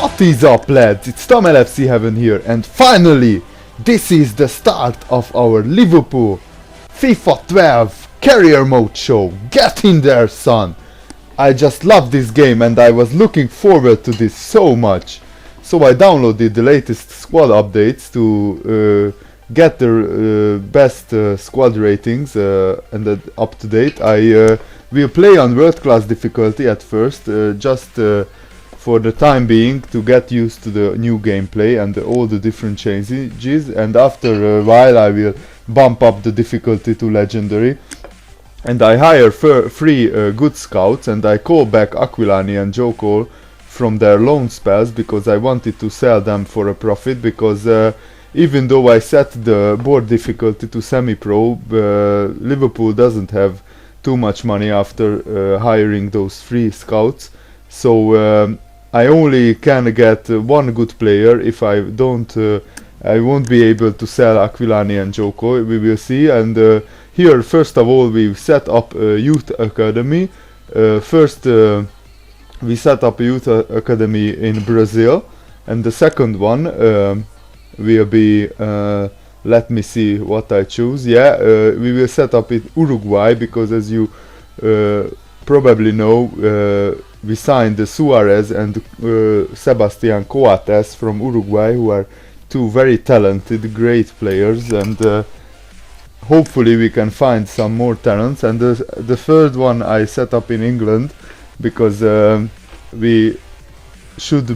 What is up, lads? It's Tom LFC Heaven here, and finally, this is the start of our Liverpool FIFA 12 career mode show. Get in there, son! I just love this game and I was looking forward to this so much. So I downloaded the latest squad updates to get the best squad ratings and up to date. I will play on world class difficulty at first, just for the time being, to get used to the new gameplay and all the different changes, and after a while I will bump up the difficulty to legendary, and I hire three good scouts, and I call back Aquilani and Joko from their loan spells because I wanted to sell them for a profit, because even though I set the board difficulty to semi-pro, Liverpool doesn't have too much money after hiring those three scouts, so I only can get one good player. If I don't, I won't be able to sell Aquilani and Joko. We will see. And here, first of all, we set up a youth academy. First, we set up a youth academy in Brazil, and the second one will be. Let me see what I choose. Yeah, we will set up in Uruguay because, as you probably know, we signed Suarez and Sebastian Coates from Uruguay, who are two very talented, great players, and hopefully we can find some more talents. And the third one I set up in England because we should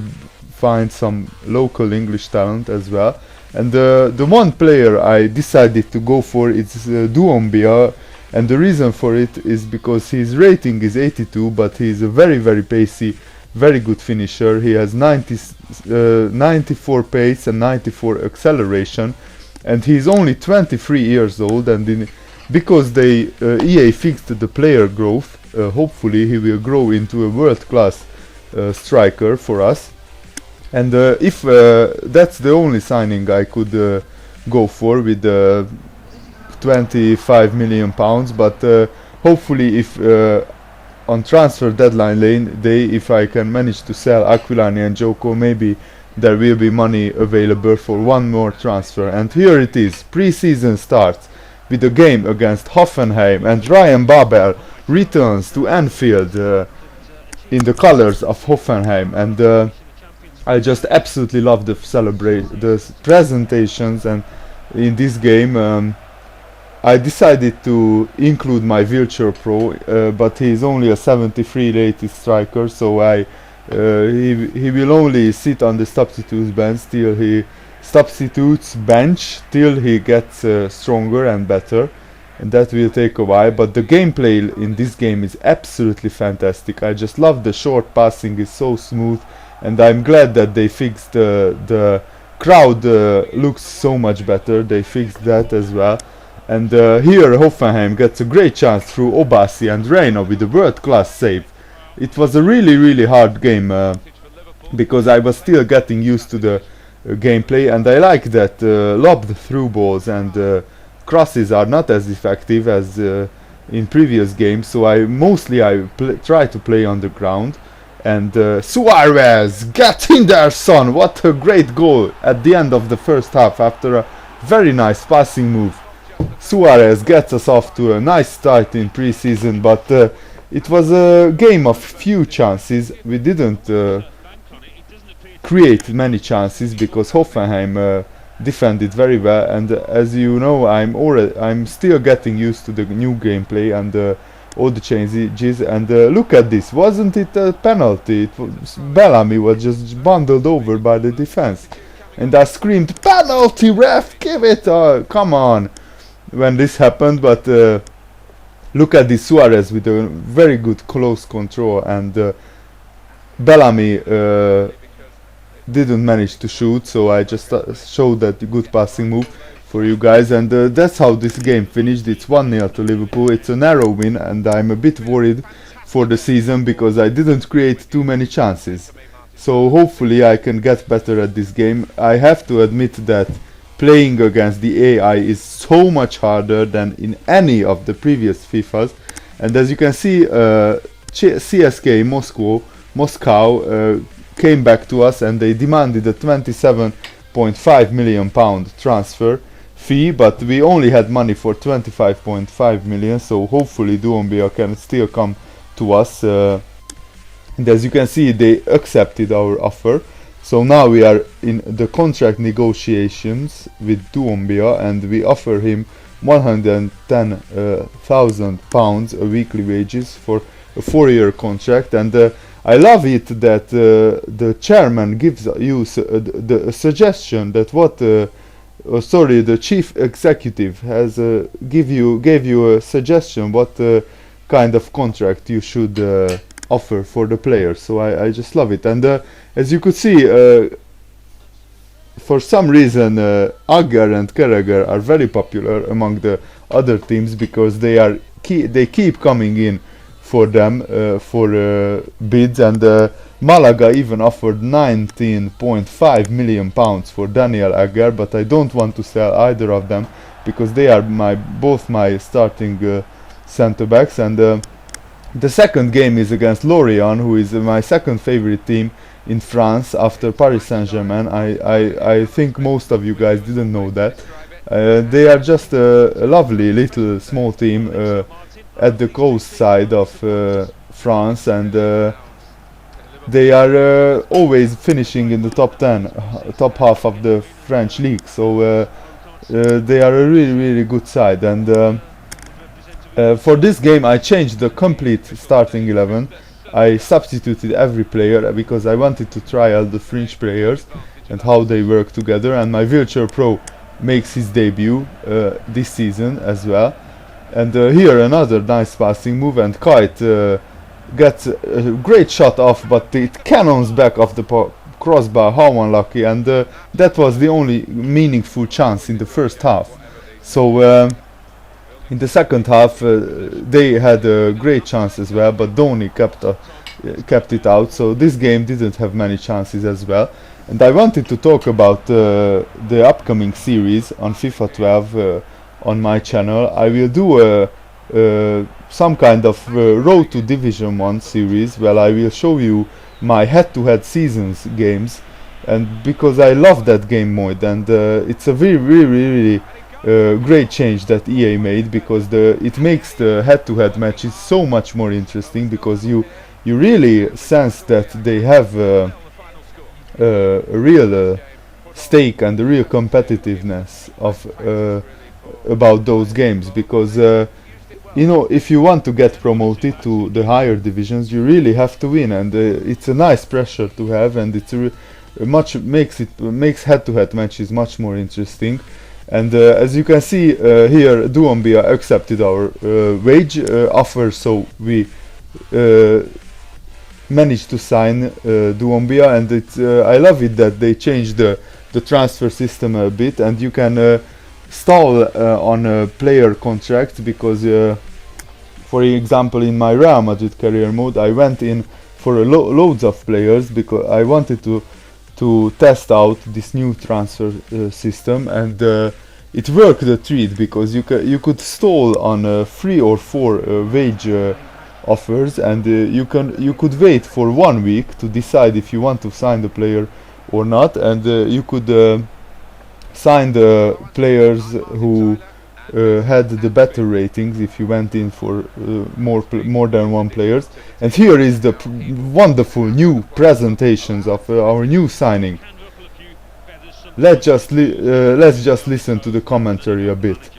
find some local English talent as well. And the one player I decided to go for is Duombia. And the reason for it is because his rating is 82, but he is a very, very pacey, very good finisher. He has 94 pace and 94 acceleration, and he is only 23 years old. And because they EA fixed the player growth, hopefully he will grow into a world-class striker for us. And if that's the only signing I could go for with 25 million pounds, but hopefully if on transfer deadline day, if I can manage to sell Aquilani and Joko, maybe there will be money available for one more transfer. And here it is, pre-season starts with a game against Hoffenheim, and Ryan Babel returns to Anfield in the colors of Hoffenheim, and I just absolutely love the presentations. And in this game I decided to include my wheelchair pro, but he is only a 73 rated striker, so he will only sit on the substitutes bench till he gets stronger and better, and that will take a while. But the gameplay in this game is absolutely fantastic. I just love the short passing, is so smooth, and I'm glad that they fixed the crowd looks so much better. They fixed that as well. And here Hoffenheim gets a great chance through Obasi and Reina with a world-class save. It was a really, really hard game because I was still getting used to the gameplay, and I like that lobbed through balls and crosses are not as effective as in previous games, so I try to play on the ground. And Suarez, get in there, son! What a great goal at the end of the first half after a very nice passing move. Suarez gets us off to a nice start in pre-season, but it was a game of few chances. We didn't create many chances because Hoffenheim defended very well, and as you know, I'm still getting used to the new gameplay and all the changes. And look at this, wasn't it a penalty? Bellamy was just bundled over by the defense, and I screamed, "Penalty, ref, give it!" Come on, when this happened. But look at this, Suarez with a very good close control, and Bellamy didn't manage to shoot, so I just showed that good passing move for you guys, and that's how this game finished. It's 1-0 to Liverpool. It's a narrow win, and I'm a bit worried for the season because I didn't create too many chances. So hopefully I can get better at this game. I have to admit that playing against the AI is so much harder than in any of the previous FIFAs, and as you can see, CSK Moscow came back to us and they demanded a 27.5 million pound transfer fee, but we only had money for 25.5 million, so hopefully Doumbia can still come to us. And as you can see, they accepted our offer. So now we are in the contract negotiations with Doumbia, and we offer him 110,000 pounds a weekly wages for a 4-year contract. And I love it that the chairman gives you the suggestion that the chief executive has gave you a suggestion what kind of contract you should offer for the players. So I just love it. And as you could see, for some reason Agger and Carragher are very popular among the other teams because they keep coming in for them for bids, and Malaga even offered 19.5 million pounds for Daniel Agger, but I don't want to sell either of them because they are both my starting centre backs. And the second game is against Lorient, who is my second favorite team in France after Paris Saint-Germain. I think most of you guys didn't know that. They are just a lovely little small team at the coast side of France, and they are always finishing in the top half of the French league. So they are a really good side. And for this game I changed the complete starting 11. I substituted every player because I wanted to try out the French players and how they work together. And my wheelchair pro makes his debut this season as well. And here another nice passing move, and Kite gets a great shot off, but it cannons back off the crossbar. How unlucky! And that was the only meaningful chance in the first half. So in the second half they had a great chance as well, but Donny kept it out. So this game didn't have many chances as well. And I wanted to talk about the upcoming series on FIFA 12 on my channel. I will do some kind of Road to Division 1 series where I will show you my head-to-head seasons games, and because I love that game mode, and it's a really great change that EA made, because it makes the head-to-head matches so much more interesting, because you really sense that they have a real stake and a real competitiveness of about those games, because you know, if you want to get promoted to the higher divisions, you really have to win, and it's a nice pressure to have, and it's makes head-to-head matches much more interesting. And as you can see here, Doumbia accepted our wage offer, so we managed to sign Doumbia. And I love it that they changed the transfer system a bit, and you can stall on a player contract, because for example in my Real Madrid career mode I went in for loads of players because I wanted to test out this new transfer system, and it worked a treat, because you could stall on 3 or 4 wage offers, and you could wait for 1 week to decide if you want to sign the player or not, and you could sign the players who had the better ratings if you went in for more than one players. And here is the wonderful new presentations of our new signing. Let's just listen to the commentary a bit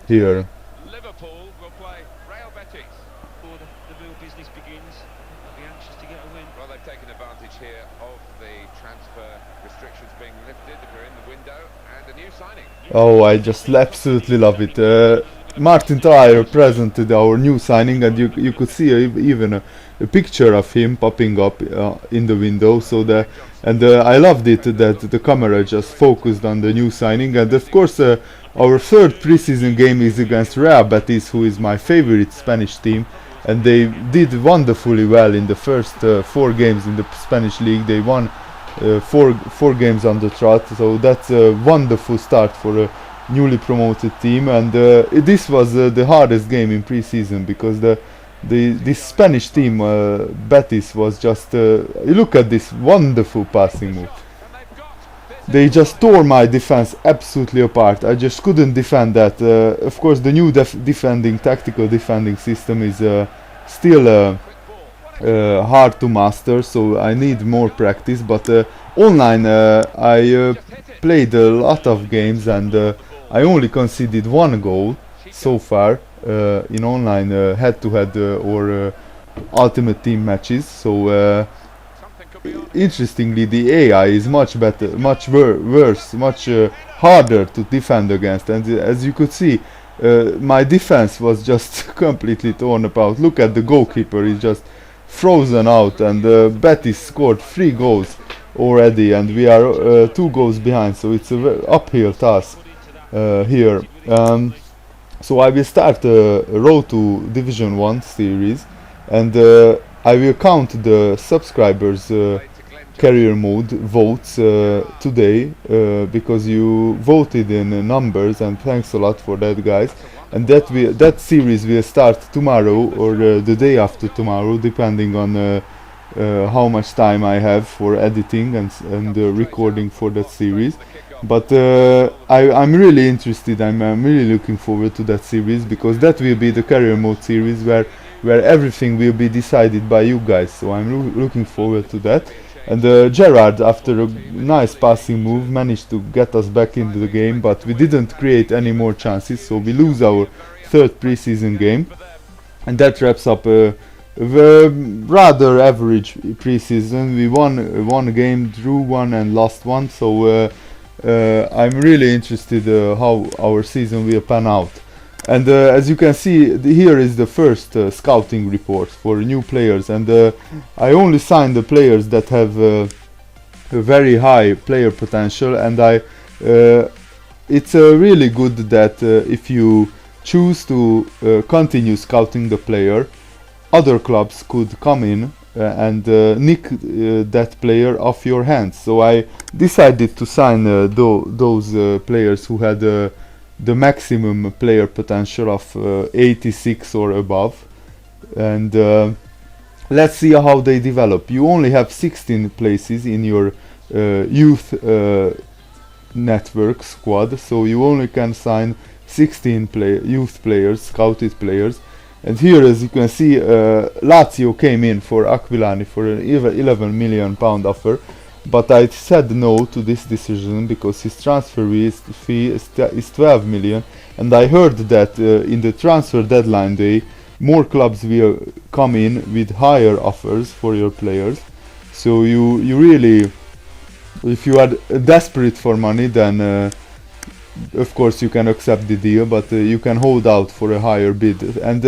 here. Liverpool will play Real Betis. Before the real business begins, they'll be anxious to get a win. Well, they've taken advantage here of the transfer restrictions being lifted. We're in the window, and a new signing. Oh, I just absolutely love it. Martin Trier presented our new signing, and you could see even a picture of him popping up in the window. So I loved it that the camera just focused on the new signing. And of course our third preseason game is against Real Betis, who is my favorite Spanish team, and they did wonderfully well in the first 4 games in the Spanish league. They won 4 games on the trot, so that's a wonderful start for a newly promoted team. And this was the hardest game in pre-season, because this Spanish team, Betis, was just look at this wonderful passing move. They just tore my defense absolutely apart. I just couldn't defend that. Of course, the new tactical defending system is still hard to master, so I need more practice. But online, I played a lot of games, and I only conceded 1 goal so far in online head-to-head or ultimate team matches. So interestingly, the AI is much better, much worse, much harder to defend against. And as you could see, my defense was just completely torn apart. Look at the goalkeeper; he's just frozen out. And Betis scored 3 goals already, and we are 2 goals behind. So it's a uphill task here. So I will start a Road to Division 1 series, and I will count the subscribers career mode votes today, because you voted in numbers, and thanks a lot for that, guys. And that series will start tomorrow or the day after tomorrow, depending on how much time I have for editing and recording for that series. But I'm really interested. I'm really looking forward to that series, because that will be the career mode series where everything will be decided by you guys. So I'm looking forward to that. And Gerrard, after a nice passing move, managed to get us back into the game, but we didn't create any more chances, so we lose our 3rd preseason game. And that wraps up a rather average preseason. We won 1 game, drew 1 and lost 1, so I'm really interested how our season will pan out. And as you can see, here is the first scouting report for new players, and I only sign the players that have a very high player potential. And it's really good that if you choose to continue scouting the player, other clubs could come in and nick that player off your hands. So I decided to sign those players who had the maximum player potential of 86 or above, and let's see how they develop. You only have 16 places in your youth network squad, so you only can sign 16 youth players, scouted players. And here, as you can see, Lazio came in for Aquilani for an 11 million pound offer, but I said no to this decision because his transfer fee is 12 million, and I heard that in the transfer deadline day more clubs will come in with higher offers for your players. So you really, if you are desperate for money, then of course you can accept the deal, but you can hold out for a higher bid. And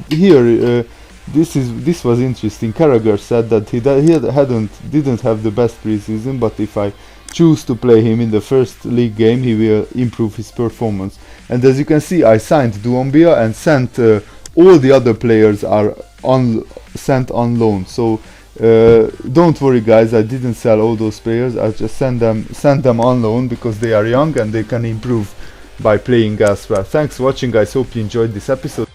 here this was interesting. Carragher said that he didn't have the best preseason, but if I choose to play him in the first league game, he will improve his performance. And as you can see, I signed Duombia and sent all the other players are sent on loan. So don't worry, guys, I didn't sell all those players. I just sent them on loan because they are young and they can improve by playing elsewhere. Thanks for watching, guys. Hope you enjoyed this episode.